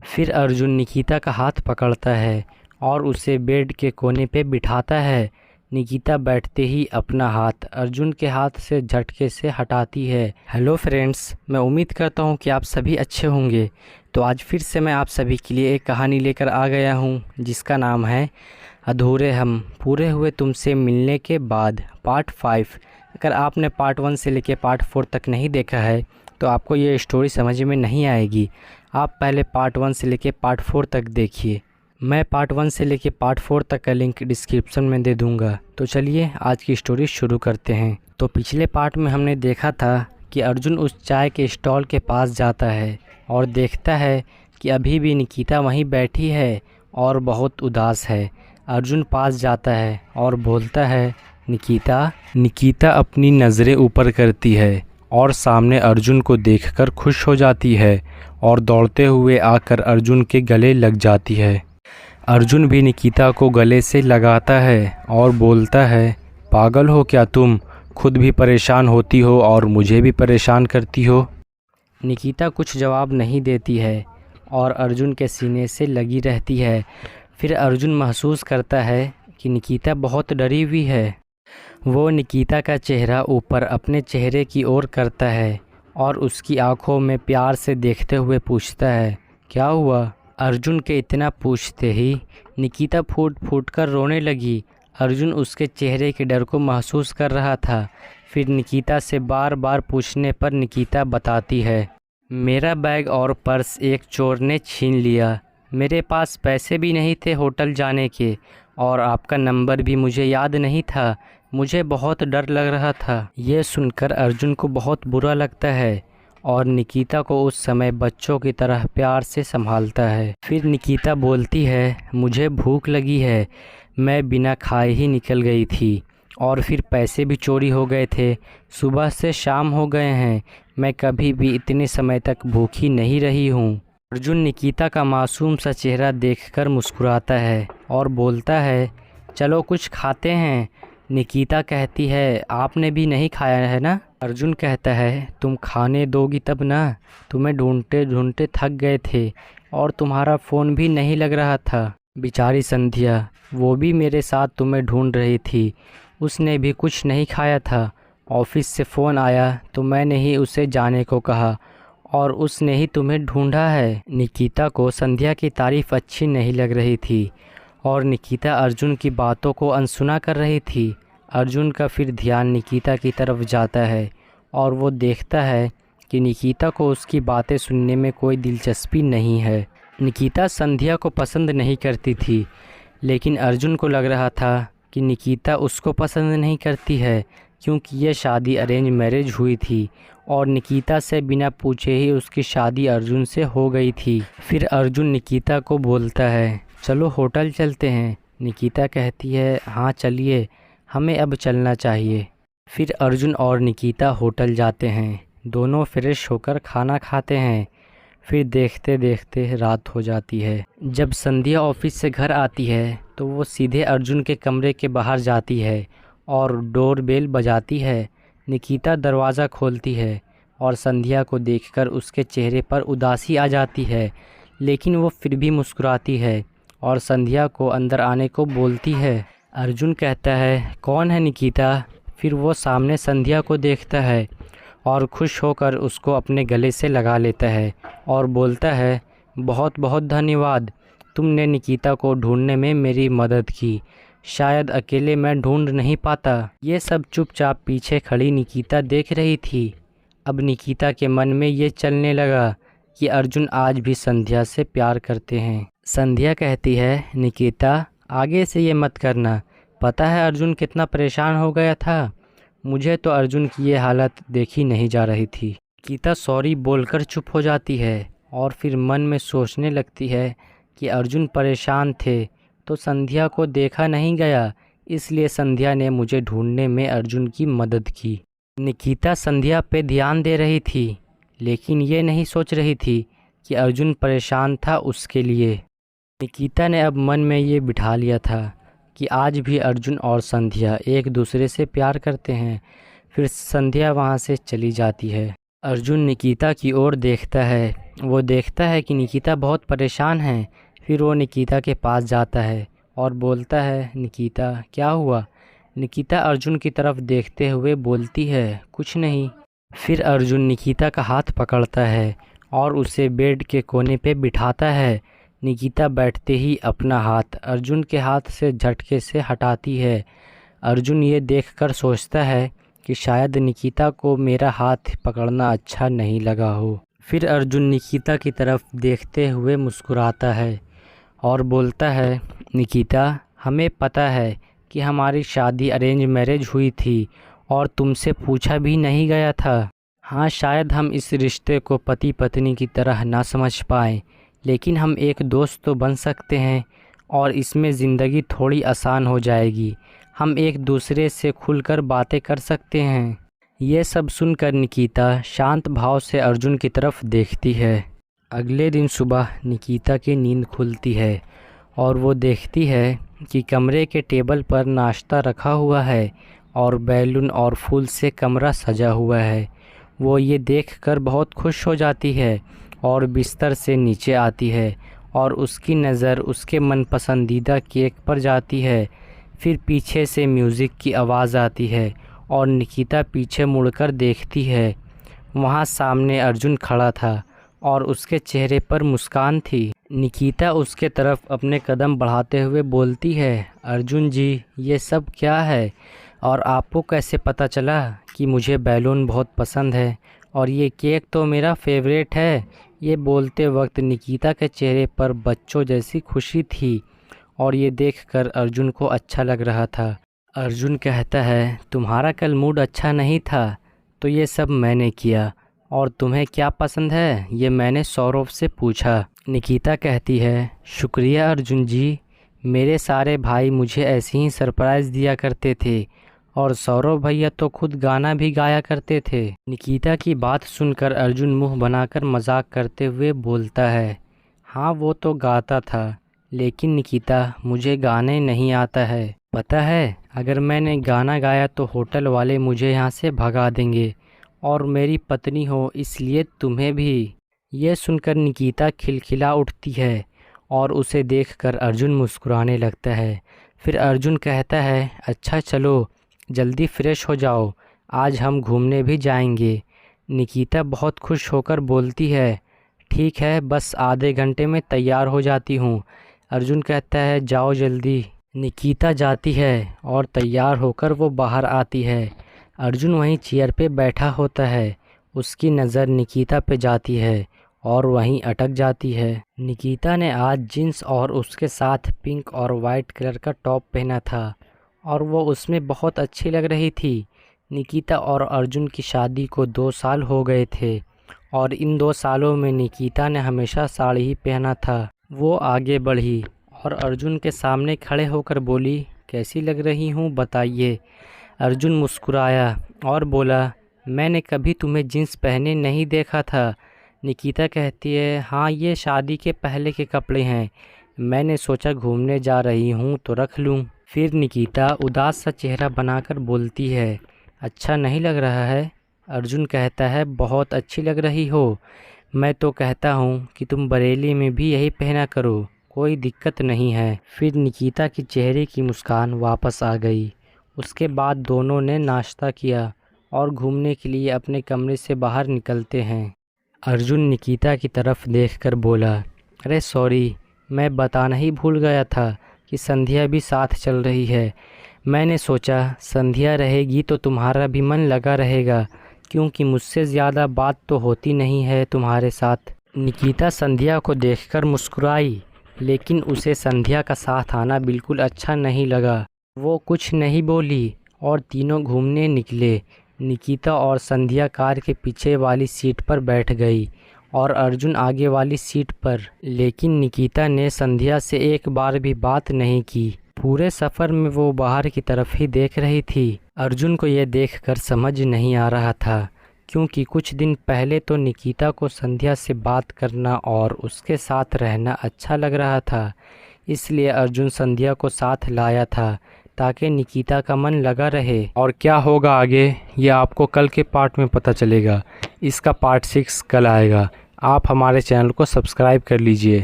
फिर अर्जुन निकिता का हाथ पकड़ता है और उसे बेड के कोने पे बिठाता है। निकिता बैठते ही अपना हाथ अर्जुन के हाथ से झटके से हटाती है। हेलो फ्रेंड्स, मैं उम्मीद करता हूँ कि आप सभी अच्छे होंगे। तो आज फिर से मैं आप सभी के लिए एक कहानी लेकर आ गया हूँ जिसका नाम है अधूरे हम पूरे हुए तुमसे मिलने के बाद पार्ट 5। अगर आपने पार्ट 1 से लेकर पार्ट 4 तक नहीं देखा है तो आपको ये स्टोरी समझ में नहीं आएगी। आप पहले पार्ट 1 से लेकर पार्ट 4 तक देखिए। मैं पार्ट 1 से लेकर पार्ट 4 तक का लिंक डिस्क्रिप्शन में दे दूंगा। तो चलिए आज की स्टोरी शुरू करते हैं। तो पिछले पार्ट में हमने देखा था कि अर्जुन उस चाय के स्टॉल के पास जाता है और देखता है कि अभी भी निकिता वहीं बैठी है और बहुत उदास है। अर्जुन पास जाता है और बोलता है, निकिता। निकिता अपनी नज़रें ऊपर करती है और सामने अर्जुन को देखकर खुश हो जाती है और दौड़ते हुए आकर अर्जुन के गले लग जाती है। अर्जुन भी निकिता को गले से लगाता है और बोलता है, पागल हो क्या तुम? खुद भी परेशान होती हो और मुझे भी परेशान करती हो। निकिता कुछ जवाब नहीं देती है और अर्जुन के सीने से लगी रहती है। फिर अर्जुन महसूस करता है कि निकिता बहुत डरी हुई है। वो निकिता का चेहरा ऊपर अपने चेहरे की ओर करता है और उसकी आंखों में प्यार से देखते हुए पूछता है, क्या हुआ? अर्जुन के इतना पूछते ही निकिता फूट फूट कर रोने लगी। अर्जुन उसके चेहरे के डर को महसूस कर रहा था। फिर निकिता से बार बार पूछने पर निकिता बताती है, मेरा बैग और पर्स एक चोर ने छीन लिया। मेरे पास पैसे भी नहीं थे होटल जाने के और आपका नंबर भी मुझे याद नहीं था। मुझे बहुत डर लग रहा था। ये सुनकर अर्जुन को बहुत बुरा लगता है और निकिता को उस समय बच्चों की तरह प्यार से संभालता है। फिर निकिता बोलती है, मुझे भूख लगी है। मैं बिना खाए ही निकल गई थी और फिर पैसे भी चोरी हो गए थे। सुबह से शाम हो गए हैं। मैं कभी भी इतने समय तक भूखी नहीं रही हूँ। अर्जुन निकिता का मासूम सा चेहरा देखकर मुस्कुराता है और बोलता है, चलो कुछ खाते हैं। निकिता कहती है, आपने भी नहीं खाया है ना? अर्जुन कहता है, तुम खाने दोगी तब ना। तुम्हें ढूंढते ढूंढते थक गए थे और तुम्हारा फ़ोन भी नहीं लग रहा था। बेचारी संध्या, वो भी मेरे साथ तुम्हें ढूंढ रही थी। उसने भी कुछ नहीं खाया था। ऑफिस से फ़ोन आया तो मैंने ही उसे जाने को कहा और उसने ही तुम्हें ढूंढा है। निकिता को संध्या की तारीफ़ अच्छी नहीं लग रही थी और निकिता अर्जुन की बातों को अनसुना कर रही थी। अर्जुन का फिर ध्यान निकिता की तरफ जाता है और वो देखता है कि निकिता को उसकी बातें सुनने में कोई दिलचस्पी नहीं है। निकिता संध्या को पसंद नहीं करती थी, लेकिन अर्जुन को लग रहा था कि निकिता उसको पसंद नहीं करती है क्योंकि ये शादी अरेंज मैरिज हुई थी और निकिता से बिना पूछे ही उसकी शादी अर्जुन से हो गई थी। फिर अर्जुन निकिता को बोलता है, चलो होटल चलते हैं। निकिता कहती है, हाँ चलिए, हमें अब चलना चाहिए। फिर अर्जुन और निकिता होटल जाते हैं। दोनों फ्रेश होकर खाना खाते हैं। फिर देखते देखते रात हो जाती है। जब संध्या ऑफिस से घर आती है तो वो सीधे अर्जुन के कमरे के बाहर जाती है और डोर बेल बजाती है। निकिता दरवाज़ा खोलती है और संध्या को देखकर उसके चेहरे पर उदासी आ जाती है, लेकिन वो फिर भी मुस्कुराती है और संध्या को अंदर आने को बोलती है। अर्जुन कहता है, कौन है निकिता? फिर वो सामने संध्या को देखता है और खुश होकर उसको अपने गले से लगा लेता है और बोलता है, बहुत बहुत धन्यवाद। तुमने निकिता को ढूंढने में मेरी मदद की। शायद अकेले मैं ढूंढ नहीं पाता। ये सब चुपचाप पीछे खड़ी निकिता देख रही थी। अब निकिता के मन में ये चलने लगा कि अर्जुन आज भी संध्या से प्यार करते हैं। संध्या कहती है, निकिता आगे से ये मत करना। पता है अर्जुन कितना परेशान हो गया था। मुझे तो अर्जुन की ये हालत देखी नहीं जा रही थी। निकिता सॉरी बोलकर चुप हो जाती है और फिर मन में सोचने लगती है कि अर्जुन परेशान थे तो संध्या को देखा नहीं गया, इसलिए संध्या ने मुझे ढूंढने में अर्जुन की मदद की। निकिता संध्या पे ध्यान दे रही थी, लेकिन ये नहीं सोच रही थी कि अर्जुन परेशान था उसके लिए। निकिता ने अब मन में ये बिठा लिया था कि आज भी अर्जुन और संध्या एक दूसरे से प्यार करते हैं। फिर संध्या वहाँ से चली जाती है। अर्जुन निकिता की ओर देखता है। वो देखता है कि निकिता बहुत परेशान है। फिर वो निकिता के पास जाता है और बोलता है, निकिता क्या हुआ? निकिता अर्जुन की तरफ देखते हुए बोलती है, कुछ नहीं। फिर अर्जुन निकिता का हाथ पकड़ता है और उसे बेड के कोने पे बिठाता है। निकिता बैठते ही अपना हाथ अर्जुन के हाथ से झटके से हटाती है। अर्जुन ये देखकर सोचता है कि शायद निकिता को मेरा हाथ पकड़ना अच्छा नहीं लगा हो। फिर अर्जुन निकिता की तरफ देखते हुए मुस्कुराता है और बोलता है, निकिता हमें पता है कि हमारी शादी अरेंज मैरिज हुई थी और तुमसे पूछा भी नहीं गया था। हाँ, शायद हम इस रिश्ते को पति पत्नी की तरह ना समझ पाएँ, लेकिन हम एक दोस्त तो बन सकते हैं और इसमें ज़िंदगी थोड़ी आसान हो जाएगी। हम एक दूसरे से खुलकर बातें कर सकते हैं। ये सब सुनकर निकिता शांत भाव से अर्जुन की तरफ देखती है। अगले दिन सुबह निकिता की नींद खुलती है और वो देखती है कि कमरे के टेबल पर नाश्ता रखा हुआ है और बैलून और फूल से कमरा सजा हुआ है। वो ये देखकर बहुत खुश हो जाती है और बिस्तर से नीचे आती है और उसकी नज़र उसके मनपसंदीदा केक पर जाती है। फिर पीछे से म्यूज़िक की आवाज़ आती है और निकिता पीछे मुड़कर देखती है। वहाँ सामने अर्जुन खड़ा था और उसके चेहरे पर मुस्कान थी। निकिता उसके तरफ अपने कदम बढ़ाते हुए बोलती है, अर्जुन जी ये सब क्या है और आपको कैसे पता चला कि मुझे बैलून बहुत पसंद है और ये केक तो मेरा फेवरेट है। ये बोलते वक्त निकिता के चेहरे पर बच्चों जैसी खुशी थी और ये देखकर अर्जुन को अच्छा लग रहा था। अर्जुन कहता है, तुम्हारा कल मूड अच्छा नहीं था तो ये सब मैंने किया, और तुम्हें क्या पसंद है ये मैंने सौरभ से पूछा। निकिता कहती है, शुक्रिया अर्जुन जी, मेरे सारे भाई मुझे ऐसे ही सरप्राइज़ दिया करते थे और सौरभ भैया तो खुद गाना भी गाया करते थे। निकिता की बात सुनकर अर्जुन मुंह बनाकर मजाक करते हुए बोलता है, हाँ वो तो गाता था, लेकिन निकिता मुझे गाने नहीं आता है। पता है, अगर मैंने गाना गाया तो होटल वाले मुझे यहाँ से भगा देंगे और मेरी पत्नी हो इसलिए तुम्हें भी। ये सुनकर निकिता खिलखिला उठती है और उसे देखकर अर्जुन मुस्कुराने लगता है। फिर अर्जुन कहता है, अच्छा चलो जल्दी फ्रेश हो जाओ, आज हम घूमने भी जाएंगे। निकिता बहुत खुश होकर बोलती है, ठीक है बस आधे घंटे में तैयार हो जाती हूँ। अर्जुन कहता है, जाओ जल्दी। निकिता जाती है और तैयार होकर वो बाहर आती है। अर्जुन वहीं चेयर पे बैठा होता है। उसकी नज़र निकिता पे जाती है और वहीं अटक जाती है। निकिता ने आज जीन्स और उसके साथ पिंक और वाइट कलर का टॉप पहना था और वो उसमें बहुत अच्छी लग रही थी। निकिता और अर्जुन की शादी को 2 साल हो गए थे और इन 2 सालों में निकिता ने हमेशा साड़ी ही पहना था। वो आगे बढ़ी और अर्जुन के सामने खड़े होकर बोली, कैसी लग रही हूँ बताइए। अर्जुन मुस्कुराया और बोला, मैंने कभी तुम्हें जीन्स पहने नहीं देखा था। निकिता कहती है, हाँ ये शादी के पहले के कपड़े हैं, मैंने सोचा घूमने जा रही हूँ तो रख लूँ। फिर निकिता उदास सा चेहरा बनाकर बोलती है, अच्छा नहीं लग रहा है। अर्जुन कहता है, बहुत अच्छी लग रही हो, मैं तो कहता हूँ कि तुम बरेली में भी यही पहना करो, कोई दिक्कत नहीं है। फिर निकिता की चेहरे की मुस्कान वापस आ गई। उसके बाद दोनों ने नाश्ता किया और घूमने के लिए अपने कमरे से बाहर निकलते हैं। अर्जुन निकिता की तरफ देखकर बोला, अरे सॉरी, मैं बताना ही भूल गया था कि संध्या भी साथ चल रही है। मैंने सोचा संध्या रहेगी तो तुम्हारा भी मन लगा रहेगा, क्योंकि मुझसे ज़्यादा बात तो होती नहीं है तुम्हारे साथ। निकिता संध्या को देखकर मुस्कुराई, लेकिन उसे संध्या का साथ आना बिल्कुल अच्छा नहीं लगा। वो कुछ नहीं बोली और तीनों घूमने निकले। निकिता और संध्या कार के पीछे वाली सीट पर बैठ गई और अर्जुन आगे वाली सीट पर। लेकिन निकिता ने संध्या से एक बार भी बात नहीं की। पूरे सफ़र में वो बाहर की तरफ ही देख रही थी। अर्जुन को ये देखकर समझ नहीं आ रहा था, क्योंकि कुछ दिन पहले तो निकिता को संध्या से बात करना और उसके साथ रहना अच्छा लग रहा था, इसलिए अर्जुन संध्या को साथ लाया था। ताकि निकिता का मन लगा रहे। और क्या होगा आगे ये आपको कल के पार्ट में पता चलेगा। इसका पार्ट 6 कल आएगा। आप हमारे चैनल को सब्सक्राइब कर लीजिए।